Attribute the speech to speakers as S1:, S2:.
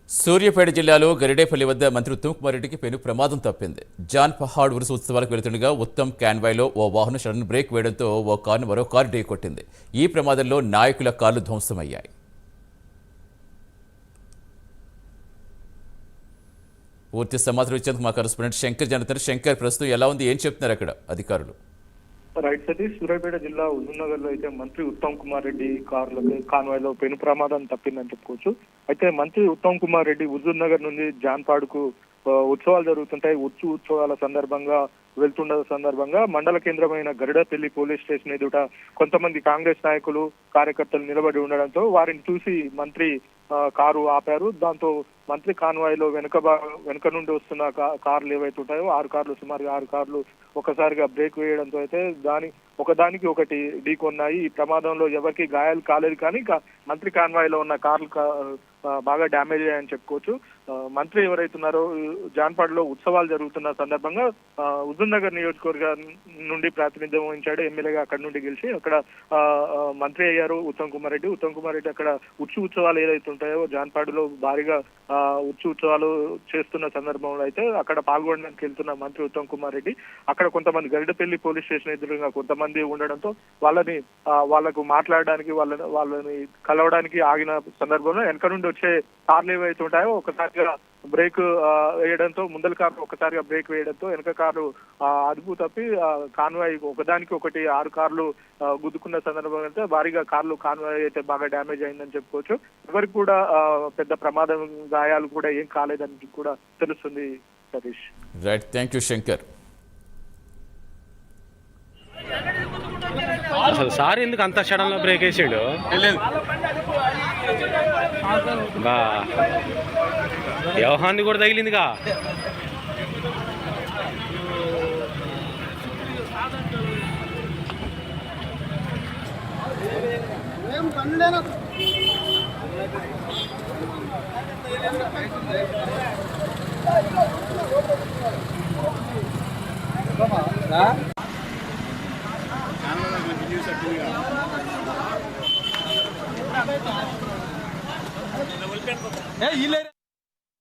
S1: సూర్యాపేట జిల్లాలో గరిడేపల్లి వద్ద మంత్రి ఉత్తమ్ కుమార్ రెడ్డికి పెను ప్రమాదం తప్పింది. జాన్ పహాడ్ ఉరుసు ఉత్సవాలకు వెళుతుండగా ఉత్తమ్ కాన్వాయ్లో ఓ వాహనం సడన్ బ్రేక్ వేయడంతో ఓ కారును మరో కారు ఢీకొట్టింది. ఈ ప్రమాదంలో నాయకుల కార్లు ధ్వంసమయ్యాయి. పూర్తి సమాచారం ఇచ్చేందుకు మా కరెస్పాండెంట్ శంకర్ జనతర్. శంకర్, ప్రస్తుతం ఎలా ఉంది, ఏం చెప్తున్నారు అక్కడ అధికారులు?
S2: రైట్ సతీష్, సూర్యాపేట జిల్లా హుజూర్నగర్ లో అయితే మంత్రి ఉత్తమ్ కుమార్ రెడ్డి కార్లకు కాన్వాయ్లో పెను ప్రమాదం తప్పిందని చెప్పుకోవచ్చు. అయితే మంత్రి ఉత్తమ్ కుమార్ రెడ్డి హుజూర్నగర్ నుండి జాన్పాడుకు ఉత్సవాలు జరుగుతుంటాయి. ఉత్సవాల సందర్భంగా వెళ్తుండ సందర్భంగా మండల కేంద్రమైన గరిడపల్లి పోలీస్ స్టేషన్ ఎదుట కొంతమంది కాంగ్రెస్ నాయకులు కార్యకర్తలు నిలబడి ఉండడంతో వారిని చూసి మంత్రి కారు ఆపారు. దాంతో మంత్రి కాన్వాయ్ లో వెనుక నుండి వస్తున్న కార్లు ఏవైతే ఉంటాయో 6 కార్లు, సుమారుగా 6 కార్లు ఒకసారిగా బ్రేక్ వేయడంతో అయితే ఒకదానికి ఒకటి ఢీకొన్నాయి. ఈ ప్రమాదంలో ఎవరికి గాయాలు కాలేదు, కానీ మంత్రి కాన్వాయ్ లో ఉన్న కార్లు బాగా డ్యామేజ్ అయ్యాయని చెప్పుకోవచ్చు. మంత్రి ఎవరైతున్నారో జాన్పాడులో ఉత్సవాలు జరుగుతున్న సందర్భంగా హుజూర్నగర్ నియోజకవర్గం నుండి ప్రాతినిధ్యం వహించాడు. ఎమ్మెల్యేగా అక్కడి నుండి గెలిచి అక్కడ మంత్రి అయ్యారు ఉత్తమ్ కుమార్ రెడ్డి. ఉత్తమ్ కుమార్ రెడ్డి అక్కడ ఉత్సవాలు ఏదైతే ఉంటాయో జాన్పాడులో భారీగా ఉత్సవాలు చేస్తున్న సందర్భంలో అయితే అక్కడ పాల్గొనడానికి వెళ్తున్న మంత్రి ఉత్తమ్ కుమార్ రెడ్డి అక్కడ కొంతమంది గరిడపల్లి పోలీస్ స్టేషన్ ఎదురుగా కొంతమంది ఉండడంతో వాళ్ళకు మాట్లాడడానికి వాళ్ళని కలవడానికి ఆగిన సందర్భంలో వెనక నుండి వచ్చే కార్లు ఏవైతే ఉంటాయో ఒకసారిగా బ్రేక్ వేయడంతో ముందల కారు ఒకసారిగా బ్రేక్ వేయడంతో వెనక కారు అదుపు తప్పి కాన్వాయ్ ఒకదానికి ఒకటి 6 కార్లు గుద్దుకున్న సందర్భంగా అయితే భారీగా కాన్వాయ్ అయితే బాగా డ్యామేజ్ అయిందని చెప్పుకోవచ్చు. ఎవరికి కూడా పెద్ద ప్రమాదం గాయాలు కూడా ఏం కాలేదని కూడా తెలుస్తుంది. Satish,
S1: right, thank you Shankar.
S3: అసలు సార్ ఎందుకు అంత సడన్ లో బ్రేక్ వేసాడు? బా వ్యవహాన్ని కూడా తగిలిందిగా.